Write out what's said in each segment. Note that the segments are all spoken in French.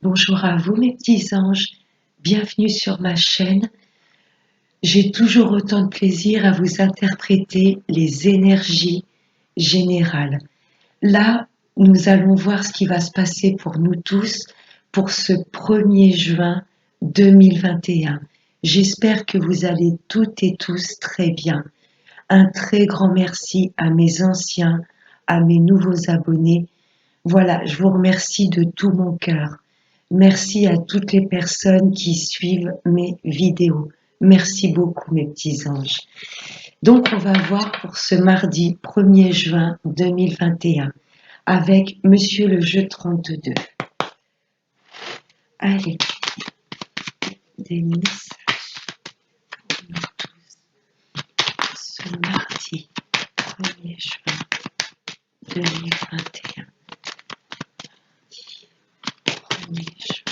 Bonjour à vous mes petits anges, bienvenue sur ma chaîne. J'ai toujours autant de plaisir à vous interpréter les énergies générales. Là, nous allons voir ce qui va se passer pour nous tous pour ce 1er juin 2021. J'espère que vous allez toutes et tous très bien. Un très grand merci à mes anciens, à mes nouveaux abonnés. Voilà, je vous remercie de tout mon cœur. Merci à toutes les personnes qui suivent mes vidéos. Merci beaucoup mes petits anges. Donc on va voir pour ce mardi 1er juin 2021 avec Monsieur le jeu 32. Allez, des messages pour nous tous ce mardi 1er juin 2021. 1er juin.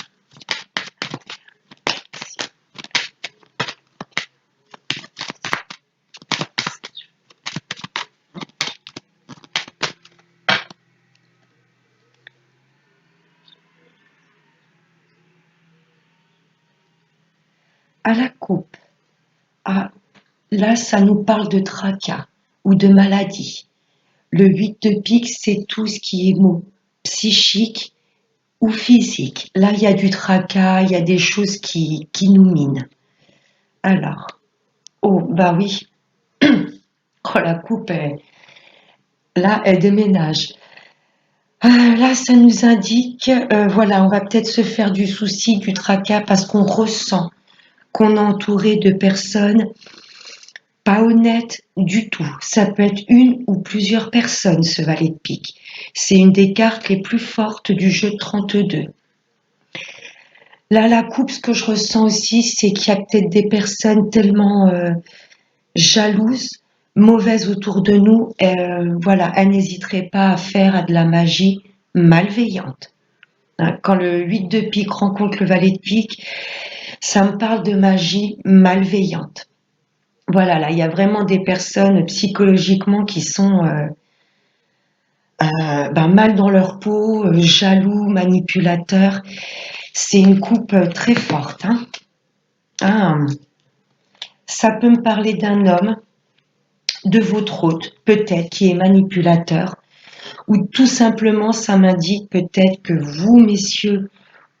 À la coupe. Ah, là, ça nous parle de tracas ou de maladie. Le 8 de pique, c'est tout ce qui est mot psychique ou physique. Là, il y a du tracas, il y a des choses qui nous minent. Alors, oh, bah oui, oh, la coupe, là, elle déménage. Là, ça nous indique, voilà, on va peut-être se faire du souci, du tracas, parce qu'on ressent qu'on est entouré de personnes pas honnêtes du tout. Ça peut être une ou plusieurs personnes, ce valet de pique. C'est une des cartes les plus fortes du jeu de 32. Là, la coupe, ce que je ressens aussi, c'est qu'il y a peut-être des personnes tellement jalouses, mauvaises autour de nous. Voilà, elles n'hésiteraient pas à faire de la magie malveillante. Hein, quand le 8 de pique rencontre le valet de pique, ça me parle de magie malveillante. Voilà, là, il y a vraiment des personnes psychologiquement qui sont mal dans leur peau, jaloux, manipulateurs. C'est une coupe très forte. Hein. Ah, ça peut me parler d'un homme, de votre hôte, peut-être, qui est manipulateur, ou tout simplement, ça m'indique peut-être que vous, messieurs,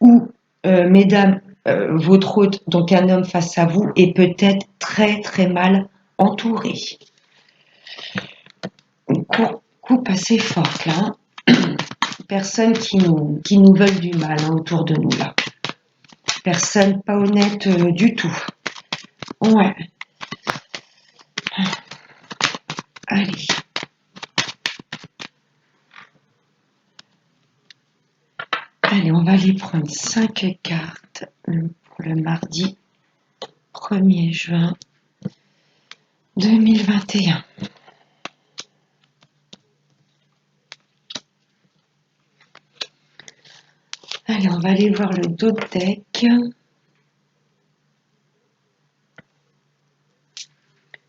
ou mesdames, votre hôte, donc un homme face à vous, est peut-être très très mal entouré. Une coupe assez forte là. Hein. Personnes qui nous veulent du mal hein, autour de nous là. Personne pas honnête du tout. Ouais. Allez. Allez, on va aller prendre 5 cartes pour le mardi 1er juin 2021. Allez, on va aller voir le dos de deck.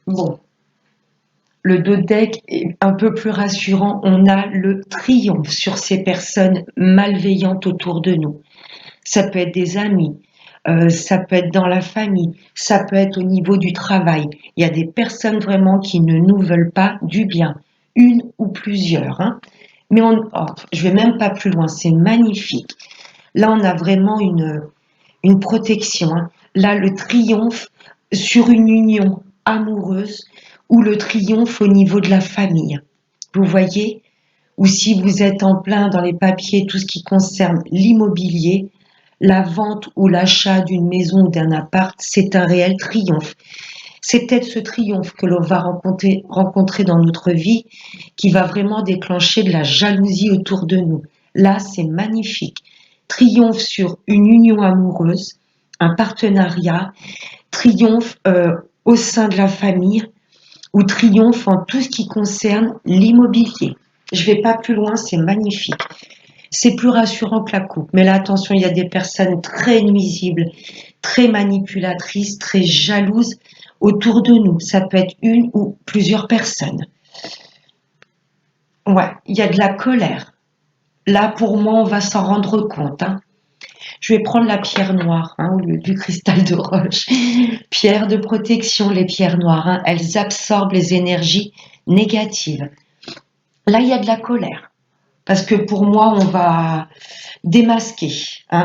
Bon, le dos de deck est un peu plus rassurant. On a le triomphe sur ces personnes malveillantes autour de nous. Ça peut être des amis, ça peut être dans la famille, ça peut être au niveau du travail. Il y a des personnes vraiment qui ne nous veulent pas du bien, une ou plusieurs. Hein. Mais je vais même pas plus loin, c'est magnifique. Là, on a vraiment une protection. Hein. Là, le triomphe sur une union amoureuse ou le triomphe au niveau de la famille. Vous voyez? Ou si vous êtes en plein dans les papiers, tout ce qui concerne l'immobilier, la vente ou l'achat d'une maison ou d'un appart, c'est un réel triomphe. C'est peut-être ce triomphe que l'on va rencontrer dans notre vie qui va vraiment déclencher de la jalousie autour de nous. Là, c'est magnifique. Triomphe sur une union amoureuse, un partenariat, triomphe au sein de la famille ou triomphe en tout ce qui concerne l'immobilier. Je ne vais pas plus loin, c'est magnifique. C'est plus rassurant que la coupe. Mais là, attention, il y a des personnes très nuisibles, très manipulatrices, très jalouses autour de nous. Ça peut être une ou plusieurs personnes. Ouais, il y a de la colère. Là, pour moi, on va s'en rendre compte. Hein. Je vais prendre la pierre noire au lieu du cristal de roche. Pierre de protection, les pierres noires, elles absorbent les énergies négatives. Là, il y a de la colère. Parce que pour moi, on va démasquer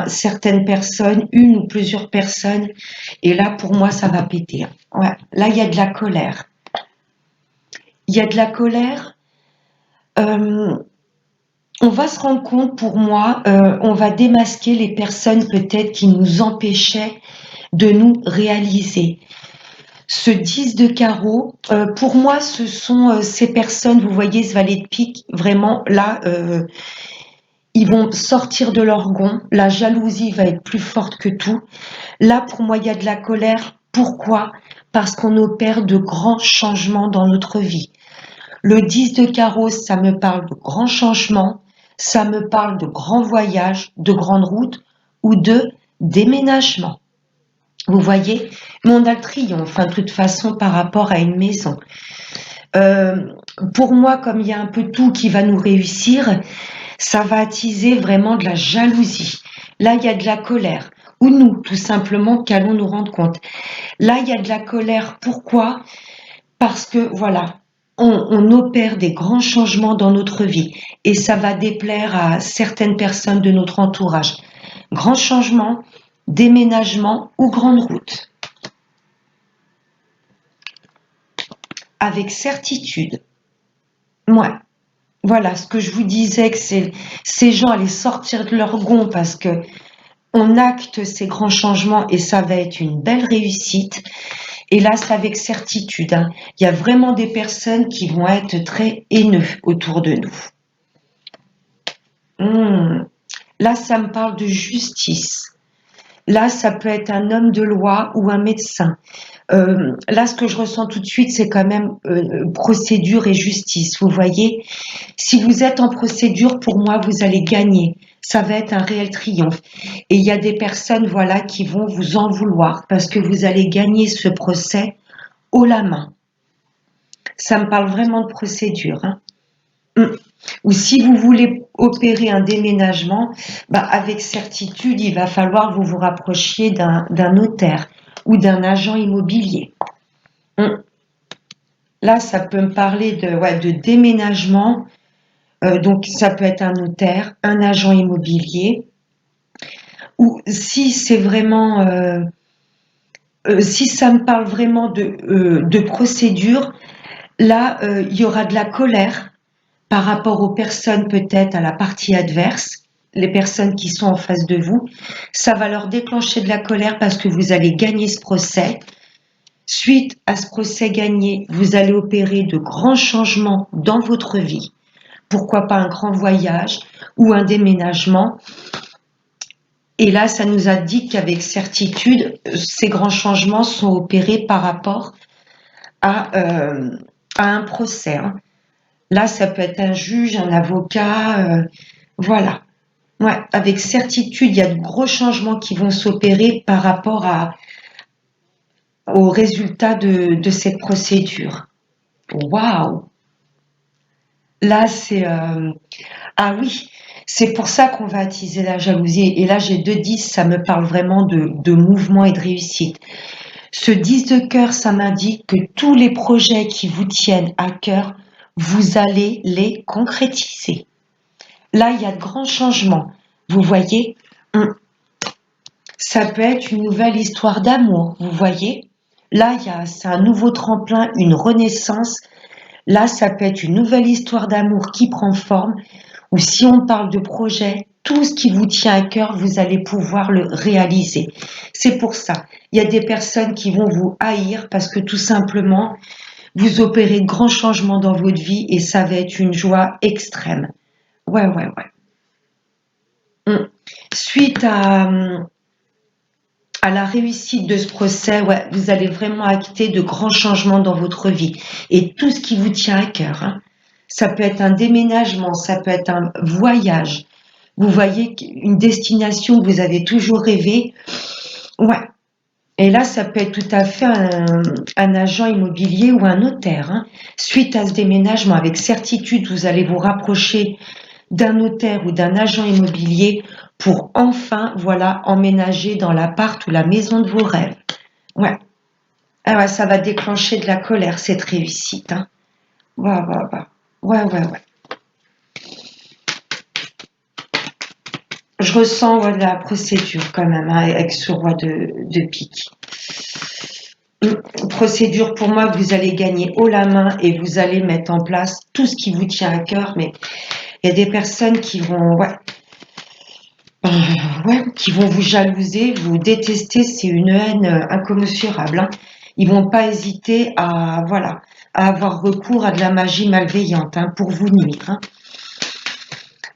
certaines personnes, une ou plusieurs personnes. Et là, pour moi, ça va péter. Ouais. Là, il y a de la colère. Il y a de la colère. On va se rendre compte, pour moi, on va démasquer les personnes peut-être qui nous empêchaient de nous réaliser. Ce 10 de carreau, pour moi, ce sont ces personnes, vous voyez ce valet de pique, vraiment là, ils vont sortir de leur gond, la jalousie va être plus forte que tout. Là, pour moi, il y a de la colère. Pourquoi? Parce qu'on opère de grands changements dans notre vie. Le 10 de carreau, ça me parle de grands changements, ça me parle de grands voyages, de grandes routes ou de déménagement. Vous voyez? Mais on a le triomphe, de toute façon, par rapport à une maison. Pour moi, comme il y a un peu tout qui va nous réussir, ça va attiser vraiment de la jalousie. Là, il y a de la colère. Ou nous, tout simplement, qu'allons nous rendre compte. Là, il y a de la colère. Pourquoi? Parce que, voilà, on opère des grands changements dans notre vie et ça va déplaire à certaines personnes de notre entourage. Grands changements, déménagement ou grande route. Avec certitude. Ouais. Voilà, ce que je vous disais, que ces gens allaient sortir de leur gond parce que on acte ces grands changements et ça va être une belle réussite. Et là, c'est avec certitude. Il y a vraiment des personnes qui vont être très haineux autour de nous. Là, ça me parle de justice. Là, ça peut être un homme de loi ou un médecin. Là, ce que je ressens tout de suite, c'est quand même procédure et justice. Vous voyez, si vous êtes en procédure, pour moi, vous allez gagner. Ça va être un réel triomphe. Et il y a des personnes, voilà, qui vont vous en vouloir parce que vous allez gagner ce procès haut la main. Ça me parle vraiment de procédure. Ou si vous voulez opérer un déménagement, avec certitude, il va falloir que vous vous rapprochiez d'un notaire ou d'un agent immobilier. Là, ça peut me parler de déménagement. Donc, ça peut être un notaire, un agent immobilier. Ou si c'est vraiment... si ça me parle vraiment de procédure, là, il y aura de la colère par rapport aux personnes, peut-être à la partie adverse, les personnes qui sont en face de vous. Ça va leur déclencher de la colère parce que vous allez gagner ce procès. Suite à ce procès gagné, vous allez opérer de grands changements dans votre vie. Pourquoi pas un grand voyage ou un déménagement. Et là, ça nous indique qu'avec certitude, ces grands changements sont opérés par rapport à un procès. Là, ça peut être un juge, un avocat, voilà. Ouais, avec certitude, il y a de gros changements qui vont s'opérer par rapport au résultat de cette procédure. Waouh! Là, c'est... Ah oui, c'est pour ça qu'on va attiser la jalousie. Et là, j'ai 2 10, ça me parle vraiment de mouvement et de réussite. Ce 10 de cœur, ça m'indique que tous les projets qui vous tiennent à cœur, vous allez les concrétiser. Là, il y a de grands changements. Vous voyez, ça peut être une nouvelle histoire d'amour. Vous voyez, là, c'est un nouveau tremplin, une renaissance. Là, ça peut être une nouvelle histoire d'amour qui prend forme. Ou si on parle de projet, tout ce qui vous tient à cœur, vous allez pouvoir le réaliser. C'est pour ça. Il y a des personnes qui vont vous haïr parce que tout simplement, vous opérez de grands changements dans votre vie et ça va être une joie extrême. Ouais. Suite à la réussite de ce procès, vous allez vraiment acter de grands changements dans votre vie et tout ce qui vous tient à cœur. Ça peut être un déménagement, ça peut être un voyage. Vous voyez une destination que vous avez toujours rêvé. Ouais. Et là, ça peut être tout à fait un agent immobilier ou un notaire. Suite à ce déménagement, avec certitude, vous allez vous rapprocher d'un notaire ou d'un agent immobilier pour enfin, voilà, emménager dans l'appart ou la maison de vos rêves. Ouais. Ah ouais, ça va déclencher de la colère, cette réussite, hein. Ouais, ouais, ouais. Ouais, ouais, ouais. Je ressens ouais, la procédure quand même, hein, avec ce roi de pique. Procédure pour moi, vous allez gagner haut la main et vous allez mettre en place tout ce qui vous tient à cœur, mais il y a des personnes qui vont, ouais, qui vont vous jalouser, vous détester, c'est une haine incommensurable, hein. Ils vont pas hésiter à, voilà, à avoir recours à de la magie malveillante, hein, pour vous nuire, hein.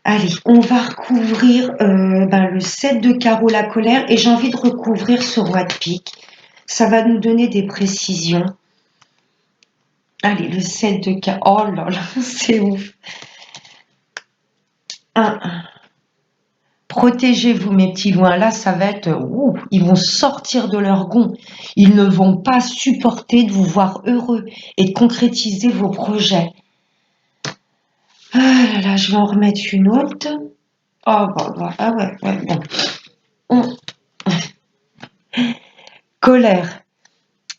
Allez, on va recouvrir le 7 de carreau, la colère, et j'ai envie de recouvrir ce roi de pique. Ça va nous donner des précisions. Allez, le 7 de carreau. Oh là là, c'est ouf. 1. Protégez-vous, mes petits loins. Là, ça va être... ils vont sortir de leur gond. Ils ne vont pas supporter de vous voir heureux et de concrétiser vos projets. Ah là là, je vais en remettre une autre. Oh, ah ouais, bon. Colère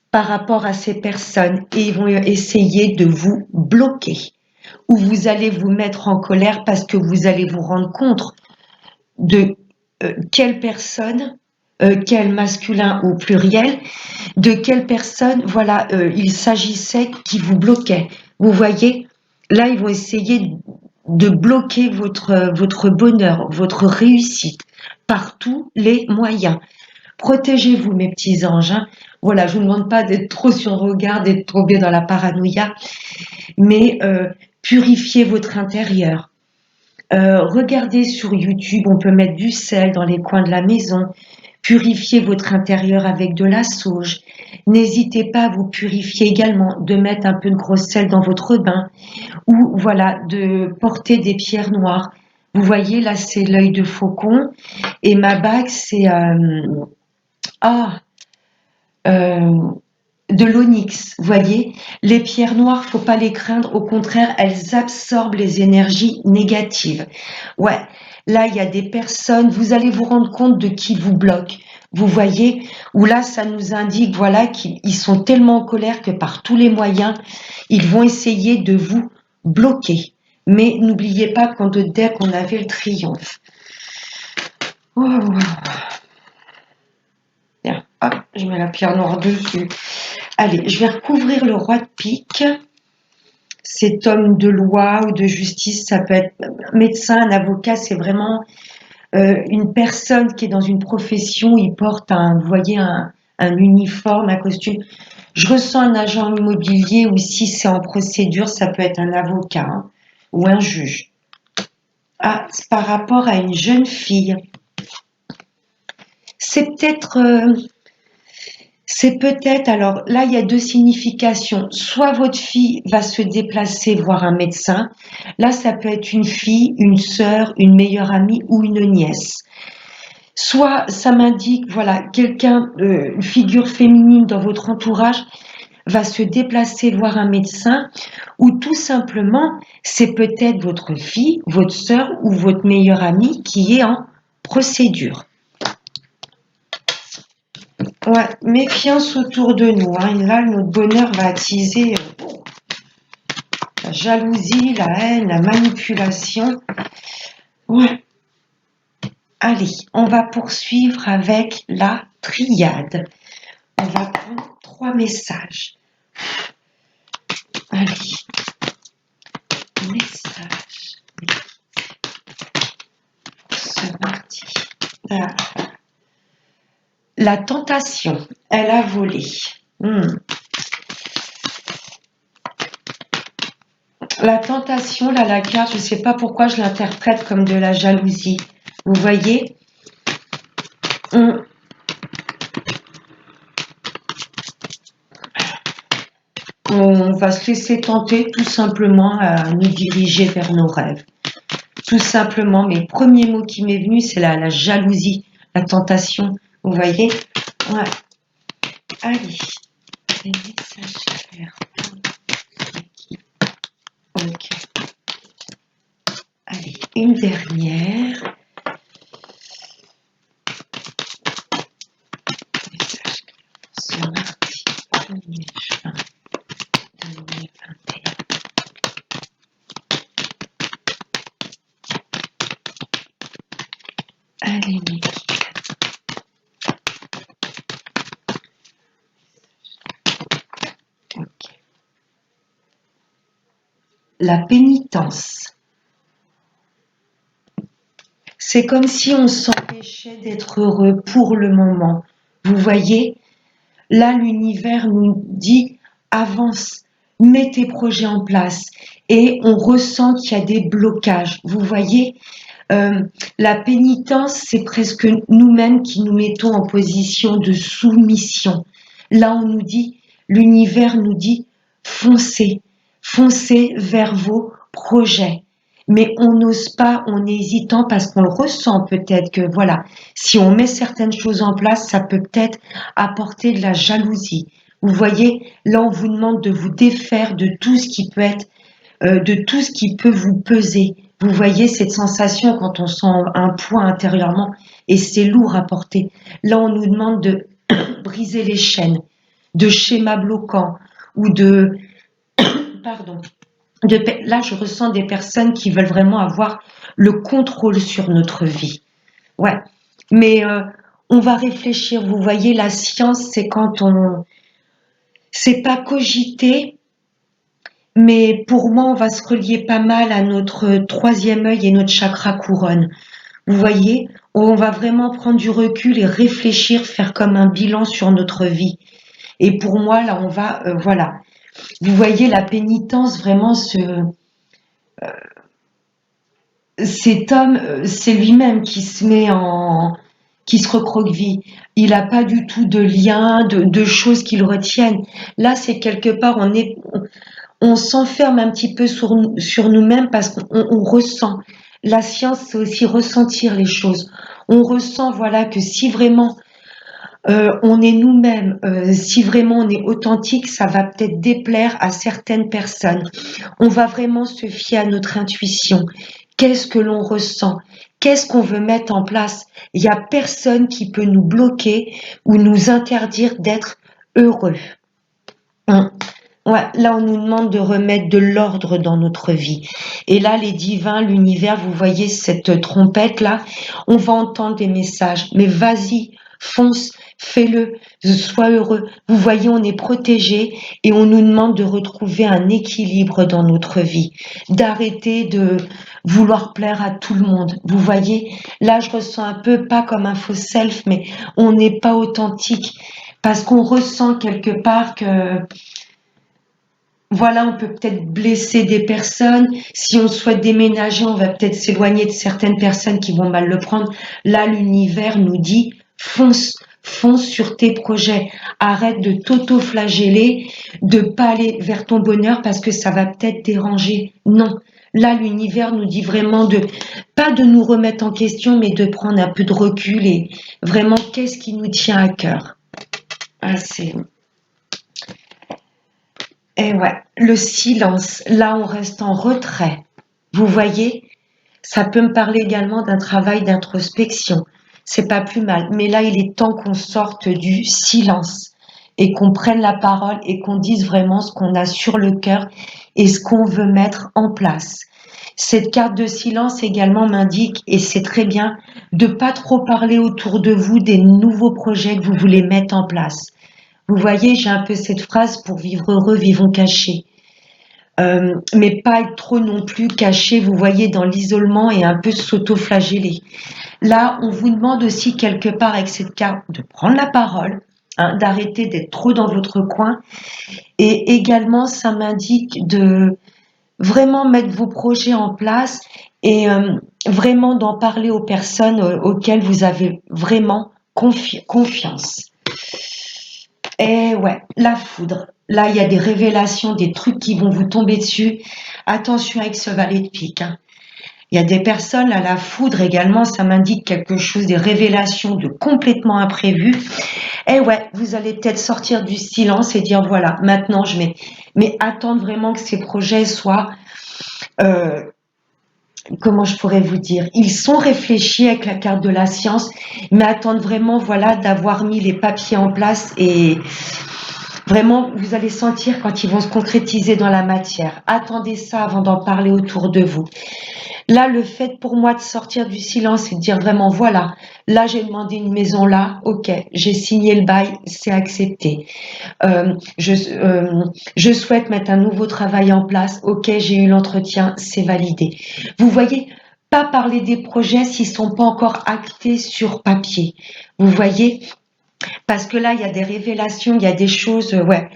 par rapport à ces personnes et ils vont essayer de vous bloquer. Ou vous allez vous mettre en colère parce que vous allez vous rendre compte de quelle personne, quel masculin au pluriel, de quelle personne, voilà, il s'agissait qui vous bloquait. Vous voyez, là, ils vont essayer de bloquer votre bonheur, votre réussite, par tous les moyens. Protégez-vous, mes petits anges, hein. Voilà, je vous demande pas d'être trop sur le regard, d'être trop bien dans la paranoïa, mais purifiez votre intérieur. Regardez sur YouTube, on peut mettre du sel dans les coins de la maison. Purifiez votre intérieur avec de la sauge. N'hésitez pas à vous purifier également, de mettre un peu de gros sel dans votre bain ou voilà, de porter des pierres noires. Vous voyez, là, c'est l'œil de faucon et ma bague, c'est de l'onyx. Vous voyez, les pierres noires, faut pas les craindre. Au contraire, elles absorbent les énergies négatives. Ouais, là, il y a des personnes, vous allez vous rendre compte de qui vous bloque. Vous voyez, où là, ça nous indique, voilà, qu'ils sont tellement en colère que par tous les moyens, ils vont essayer de vous bloquer. Mais n'oubliez pas qu'en deux decks, on avait le triomphe. Oh. Bien, hop, je mets la pierre noire dessus. Allez, je vais recouvrir le roi de pique. Cet homme de loi ou de justice, ça peut être un médecin, un avocat, c'est vraiment une personne qui est dans une profession, il porte vous voyez, un uniforme, un costume. Je ressens un agent immobilier ou si c'est en procédure, ça peut être un avocat, hein, ou un juge. Ah, c'est par rapport à une jeune fille. C'est peut-être, alors là, il y a deux significations. Soit votre fille va se déplacer voir un médecin. Là, ça peut être une fille, une sœur, une meilleure amie ou une nièce. Soit ça m'indique, voilà, quelqu'un, une figure féminine dans votre entourage va se déplacer voir un médecin, ou tout simplement, c'est peut-être votre fille, votre sœur ou votre meilleure amie qui est en procédure. Ouais, méfiance autour de nous, hein. Et là, notre bonheur va attiser la jalousie, la haine, la manipulation. Ouais. Allez, on va poursuivre avec la triade. On va prendre 3 messages. Allez. Message. Ce mardi. La tentation, elle a volé. La tentation, là, la carte, je ne sais pas pourquoi je l'interprète comme de la jalousie. Vous voyez, on va se laisser tenter tout simplement à nous diriger vers nos rêves. Tout simplement, mais le premier mot qui m'est venu, c'est la jalousie, la tentation. Vous voyez? Ouais. Allez, les messages clairs. Ok. Allez, une dernière. Allez, Mickey. Ok. La pénitence. C'est comme si on s'empêchait d'être heureux pour le moment. Vous voyez, là, l'univers nous dit avance, mets tes projets en place. Et on ressent qu'il y a des blocages. Vous voyez, la pénitence, c'est presque nous-mêmes qui nous mettons en position de soumission. Là, on nous dit, l'univers nous dit, foncez, foncez vers vos projets. Mais on n'ose pas, on est hésitant parce qu'on le ressent peut-être que voilà, si on met certaines choses en place, ça peut peut-être apporter de la jalousie. Vous voyez, là, on vous demande de vous défaire de tout ce qui peut être, de tout ce qui peut vous peser. Vous voyez cette sensation quand on sent un poids intérieurement et c'est lourd à porter. Là, on nous demande de briser les chaînes, de schémas bloquants ou de, pardon, là, je ressens des personnes qui veulent vraiment avoir le contrôle sur notre vie. Ouais, mais on va réfléchir. Vous voyez, la science, c'est quand on, c'est pas cogiter, mais pour moi, on va se relier pas mal à notre troisième œil et notre chakra couronne. Vous voyez, on va vraiment prendre du recul et réfléchir, faire comme un bilan sur notre vie. Et pour moi, là, on va, voilà. Vous voyez, la pénitence, vraiment, cet homme, c'est lui-même qui se met en, qui se recroqueville. Il n'a pas du tout de lien, de choses qui le retiennent. Là, c'est quelque part, on s'enferme un petit peu sur nous-mêmes parce qu'on ressent. La science, c'est aussi ressentir les choses. On ressent, voilà, que si vraiment on est nous-mêmes, si vraiment on est authentique, ça va peut-être déplaire à certaines personnes. On va vraiment se fier à notre intuition. Qu'est-ce que l'on ressent? Qu'est-ce qu'on veut mettre en place? Il n'y a personne qui peut nous bloquer ou nous interdire d'être heureux. Ouais, là, on nous demande de remettre de l'ordre dans notre vie. Et là, les divins, l'univers, vous voyez cette trompette-là, on va entendre des messages. Mais vas-y, fonce, fais-le, sois heureux. Vous voyez, on est protégé et on nous demande de retrouver un équilibre dans notre vie, d'arrêter de vouloir plaire à tout le monde. Vous voyez, là, je ressens un peu, pas comme un faux self, mais on n'est pas authentique parce qu'on ressent quelque part que voilà, on peut peut-être blesser des personnes. Si on souhaite déménager, on va peut-être s'éloigner de certaines personnes qui vont mal le prendre. Là, l'univers nous dit, fonce, fonce sur tes projets. Arrête de t'auto-flageller, de pas aller vers ton bonheur parce que ça va peut-être déranger. Non. Là, l'univers nous dit vraiment de, pas de nous remettre en question, mais de prendre un peu de recul et vraiment, qu'est-ce qui nous tient à cœur? Ah, c'est, et ouais, le silence, là on reste en retrait. Vous voyez, ça peut me parler également d'un travail d'introspection. C'est pas plus mal, mais là il est temps qu'on sorte du silence et qu'on prenne la parole et qu'on dise vraiment ce qu'on a sur le cœur et ce qu'on veut mettre en place. Cette carte de silence également m'indique, et c'est très bien, de pas trop parler autour de vous des nouveaux projets que vous voulez mettre en place. Vous voyez, j'ai un peu cette phrase pour vivre heureux, vivons cachés. Mais pas être trop non plus caché, vous voyez, dans l'isolement et un peu s'auto-flageller. Là, on vous demande aussi quelque part avec cette carte de prendre la parole, hein, d'arrêter d'être trop dans votre coin. Et également, ça m'indique de vraiment mettre vos projets en place et vraiment d'en parler aux personnes auxquelles vous avez vraiment confiance. Et ouais, la foudre. Là, il y a des révélations, des trucs qui vont vous tomber dessus. Attention avec ce valet de pique, hein. Il y a des personnes, là, la foudre également, ça m'indique quelque chose, des révélations de complètement imprévues. Et ouais, vous allez peut-être sortir du silence et dire, voilà, maintenant je mets. Mais attendre vraiment que ces projets soient, euh, comment je pourrais vous dire, ils sont réfléchis avec la carte de la science, mais attendre vraiment, voilà, d'avoir mis les papiers en place et vraiment, vous allez sentir quand ils vont se concrétiser dans la matière. Attendez ça avant d'en parler autour de vous. Là, le fait pour moi de sortir du silence et de dire vraiment, voilà, là j'ai demandé une maison là, ok, j'ai signé le bail, c'est accepté. Euh, je, euh, je souhaite mettre un nouveau travail en place, ok, j'ai eu l'entretien, c'est validé. Vous voyez, pas parler des projets s'ils sont pas encore actés sur papier. Vous voyez, parce que là, il y a des révélations, il y a des choses, ouais.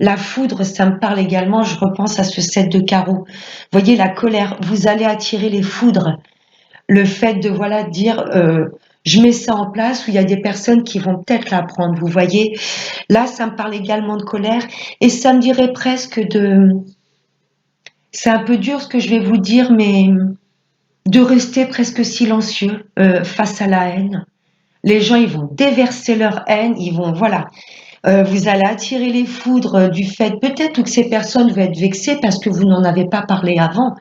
La foudre, ça me parle également, je repense à ce set de carreaux. Vous voyez, la colère, vous allez attirer les foudres. Le fait de, voilà, dire, je mets ça en place, où il y a des personnes qui vont peut-être l'apprendre, vous voyez. Là, ça me parle également de colère, et ça me dirait presque de, c'est un peu dur ce que je vais vous dire, mais de rester presque silencieux face à la haine. Les gens, ils vont déverser leur haine, ils vont, voilà, vous allez attirer les foudres du fait peut-être que ces personnes vont être vexées parce que vous n'en avez pas parlé avant.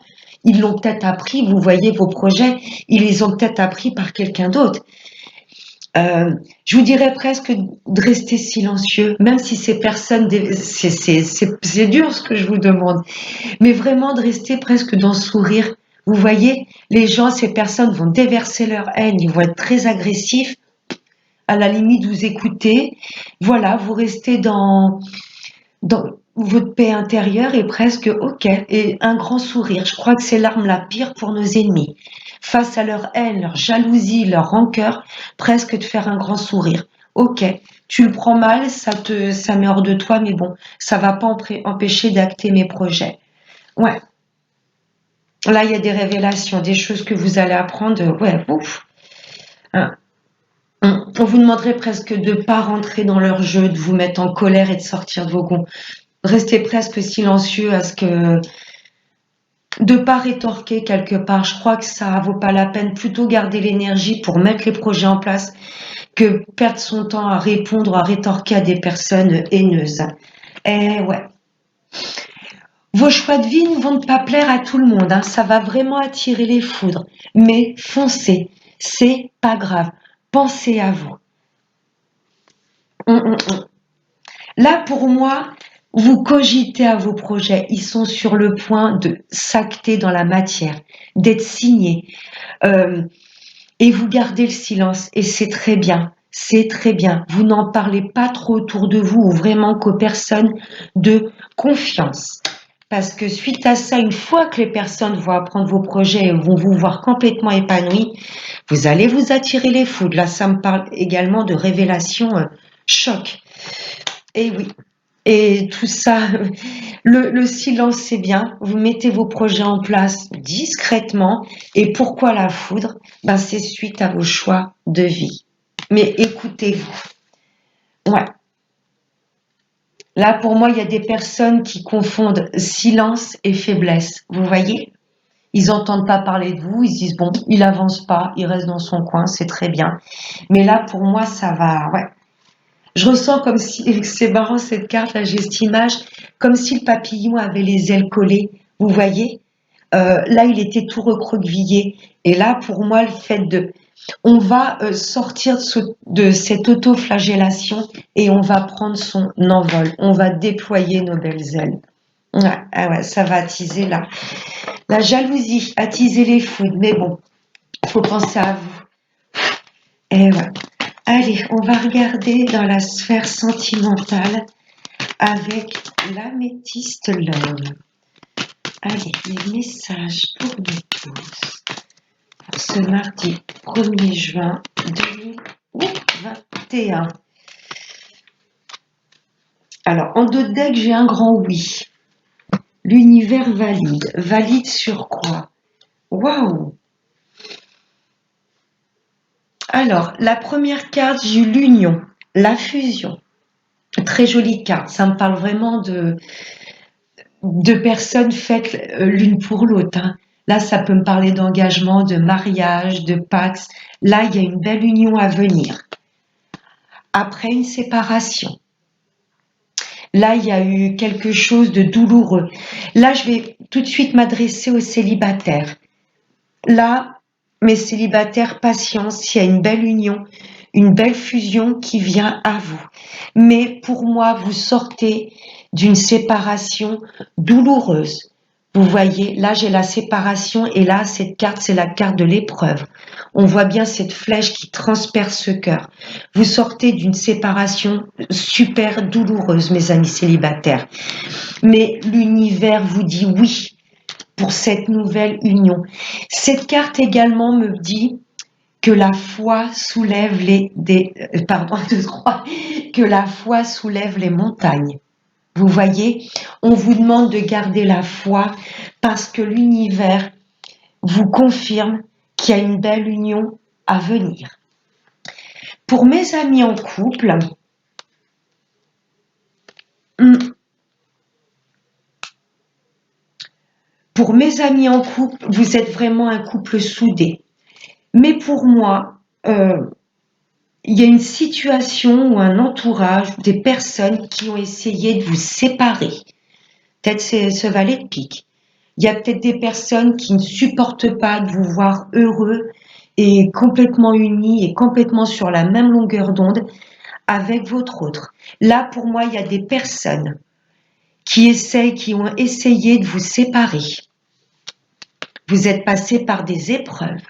Ils l'ont peut-être appris, vous voyez vos projets, ils les ont peut-être appris par quelqu'un d'autre. Je vous dirais presque de rester silencieux, même si ces personnes, c'est dur ce que je vous demande, mais vraiment de rester presque dans le sourire. Vous voyez, les gens, ces personnes vont déverser leur haine, ils vont être très agressifs. À la limite, vous écoutez, voilà, vous restez dans votre paix intérieure et presque ok, et un grand sourire. Je crois que c'est l'arme la pire pour nos ennemis. Face à leur haine, leur jalousie, leur rancœur, presque de faire un grand sourire. Ok, tu le prends mal, ça met hors de toi, mais bon, ça va pas empêcher d'acter mes projets. Ouais, là il y a des révélations, des choses que vous allez apprendre. Ouais, ouf. Hein. On vous demanderait presque de ne pas rentrer dans leur jeu, de vous mettre en colère et de sortir de vos gonds. Restez presque silencieux à ce que de pas rétorquer quelque part. Je crois que ça vaut pas la peine. Plutôt garder l'énergie pour mettre les projets en place que perdre son temps à répondre, à rétorquer à des personnes haineuses. Eh ouais. Vos choix de vie ne vont pas plaire à tout le monde, hein. Ça va vraiment attirer les foudres. Mais foncez. C'est pas grave. Pensez à vous. Hum, hum, hum. Là, pour moi, vous cogitez à vos projets. Ils sont sur le point de s'acter dans la matière, d'être signés. Euh, et vous gardez le silence. Et c'est très bien. C'est très bien. Vous n'en parlez pas trop autour de vous ou vraiment qu'aux personnes de confiance. Parce que suite à ça, une fois que les personnes vont apprendre vos projets et vont vous voir complètement épanoui, vous allez vous attirer les foudres. Là, ça me parle également de révélation choc. Et oui, et tout ça, le silence, c'est bien. Vous mettez vos projets en place discrètement. Et pourquoi la foudre? Ben, c'est suite à vos choix de vie. Mais écoutez-vous. Ouais. Là, pour moi, il y a des personnes qui confondent silence et faiblesse. Vous voyez? Ils n'entendent pas parler de vous. Ils se disent, bon, il avance pas, il reste dans son coin, c'est très bien. Mais là, pour moi, ça va. Ouais. Je ressens comme si, c'est marrant cette carte, là j'ai cette image, comme si le papillon avait les ailes collées, vous voyez. Là il était tout recroquevillé. Et là pour moi le fait de, on va sortir de cette autoflagellation et on va prendre son envol, on va déployer nos belles ailes. Ouais, ah ouais, ça va attiser la jalousie, attiser les foudres, mais bon, il faut penser à vous. Et ouais. Allez, on va regarder dans la sphère sentimentale avec l'améthyste love. Allez, les messages pour nous tous pour ce mardi 1er juin 2021. Alors, en dos de deck, j'ai un grand oui. L'univers valide. Valide sur quoi? Waouh! Alors, la première carte, j'ai eu l'union, la fusion. Très jolie carte. Ça me parle vraiment de personnes faites l'une pour l'autre, hein. Là, ça peut me parler d'engagement, de mariage, de pax. Là, il y a une belle union à venir. Après une séparation, là, il y a eu quelque chose de douloureux. Là, je vais tout de suite m'adresser aux célibataires. Là, mes célibataires, patience, il y a une belle union, une belle fusion qui vient à vous. Mais pour moi, vous sortez d'une séparation douloureuse. Vous voyez, là j'ai la séparation et là cette carte c'est la carte de l'épreuve. On voit bien cette flèche qui transperce ce cœur. Vous sortez d'une séparation super douloureuse, mes amis célibataires. Mais l'univers vous dit oui pour cette nouvelle union. Cette carte également me dit que la foi soulève que la foi soulève les montagnes. Vous voyez, on vous demande de garder la foi parce que l'univers vous confirme qu'il y a une belle union à venir. Pour mes amis en couple, vous êtes vraiment un couple soudé. Mais pour moi, il y a une situation ou un entourage, des personnes qui ont essayé de vous séparer. Peut-être c'est ce valet de pique. Il y a peut-être des personnes qui ne supportent pas de vous voir heureux et complètement unis et complètement sur la même longueur d'onde avec votre autre. Là, pour moi, il y a des personnes qui ont essayé de vous séparer. Vous êtes passé par des épreuves,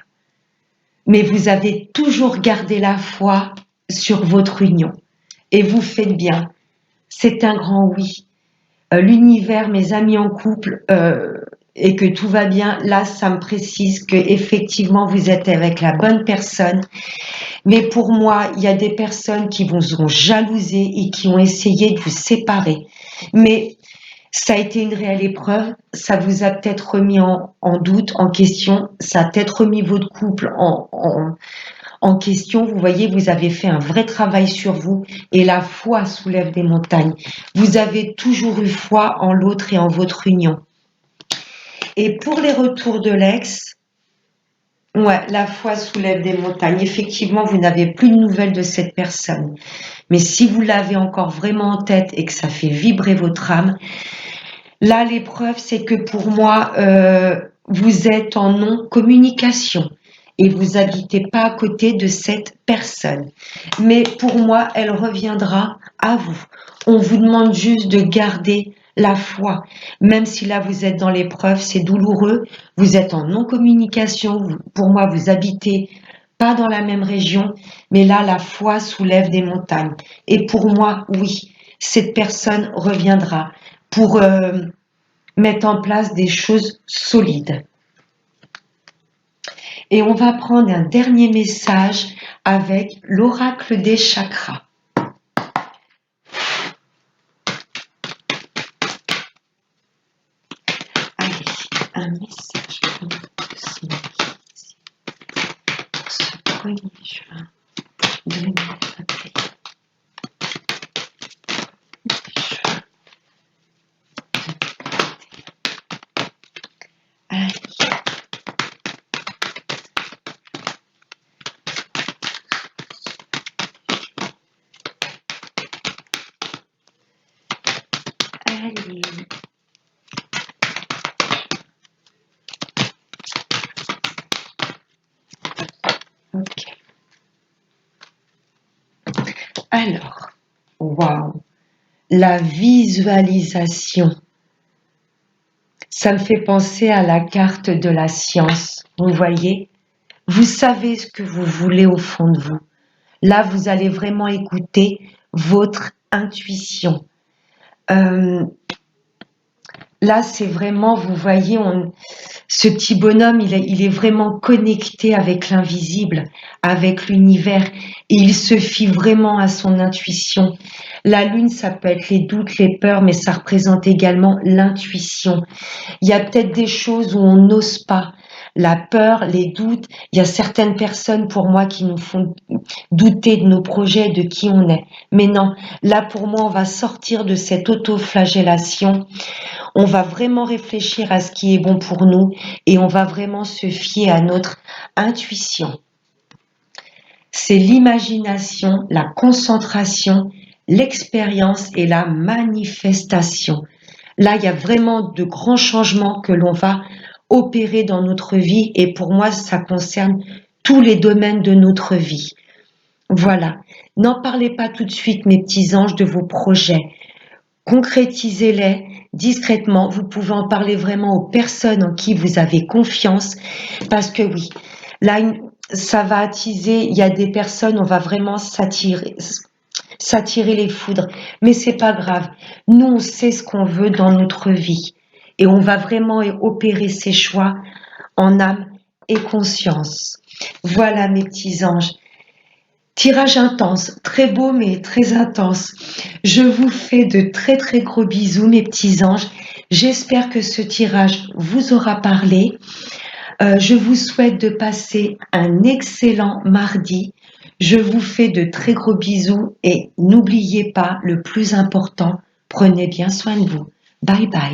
mais vous avez toujours gardé la foi sur votre union. Et vous faites bien. C'est un grand oui. L'univers, mes amis en couple, et que tout va bien, là, ça me précise que effectivement vous êtes avec la bonne personne. Mais pour moi, il y a des personnes qui vous ont jalousé et qui ont essayé de vous séparer. Mais ça a été une réelle épreuve, ça vous a peut-être remis en doute, en question, ça a peut-être remis votre couple en question. Vous voyez, vous avez fait un vrai travail sur vous et la foi soulève des montagnes. Vous avez toujours eu foi en l'autre et en votre union. Et pour les retours de l'ex, ouais, la foi soulève des montagnes. Effectivement, vous n'avez plus de nouvelles de cette personne. Mais si vous l'avez encore vraiment en tête et que ça fait vibrer votre âme, là, l'épreuve, c'est que pour moi, vous êtes en non-communication et vous habitez pas à côté de cette personne. Mais pour moi, elle reviendra à vous. On vous demande juste de garder la foi. Même si là, vous êtes dans l'épreuve, c'est douloureux, vous êtes en non-communication, pour moi, vous habitez pas dans la même région, mais là, la foi soulève des montagnes. Et pour moi, oui, cette personne reviendra pour mettre en place des choses solides. Et on va prendre un dernier message avec l'oracle des chakras. Allez, un message pour ce ce 1er juin 2021. Allez. Allez. Ok. Alors, waouh, la visualisation. Ça me fait penser à la carte de la science. Vous voyez, vous savez ce que vous voulez au fond de vous. Là, vous allez vraiment écouter votre intuition. Là, c'est vraiment, vous voyez, ce petit bonhomme, il est vraiment connecté avec l'invisible, avec l'univers, et il se fie vraiment à son intuition. La lune, ça peut être les doutes, les peurs, mais ça représente également l'intuition. Il y a peut-être des choses où on n'ose pas. La peur, les doutes, il y a certaines personnes pour moi qui nous font douter de nos projets, de qui on est. Mais non, là pour moi, on va sortir de cette auto-flagellation. On va vraiment réfléchir à ce qui est bon pour nous et on va vraiment se fier à notre intuition. C'est l'imagination, la concentration, l'expérience et la manifestation. Là, il y a vraiment de grands changements que l'on va opérer dans notre vie et pour moi, ça concerne tous les domaines de notre vie. Voilà. N'en parlez pas tout de suite, mes petits anges, de vos projets. concrétisez-les discrètement. Vous pouvez en parler vraiment aux personnes en qui vous avez confiance, parce que oui, là, ça va attiser, il y a des personnes, on va vraiment s'attirer les foudres, mais c'est pas grave. Nous, on sait ce qu'on veut dans notre vie et on va vraiment opérer ces choix en âme et conscience. Voilà mes petits anges. Tirage intense, très beau mais très intense. Je vous fais de très très gros bisous mes petits anges. J'espère que ce tirage vous aura parlé. Je vous souhaite de passer un excellent mardi. Je vous fais de très gros bisous et n'oubliez pas le plus important, prenez bien soin de vous. Bye bye.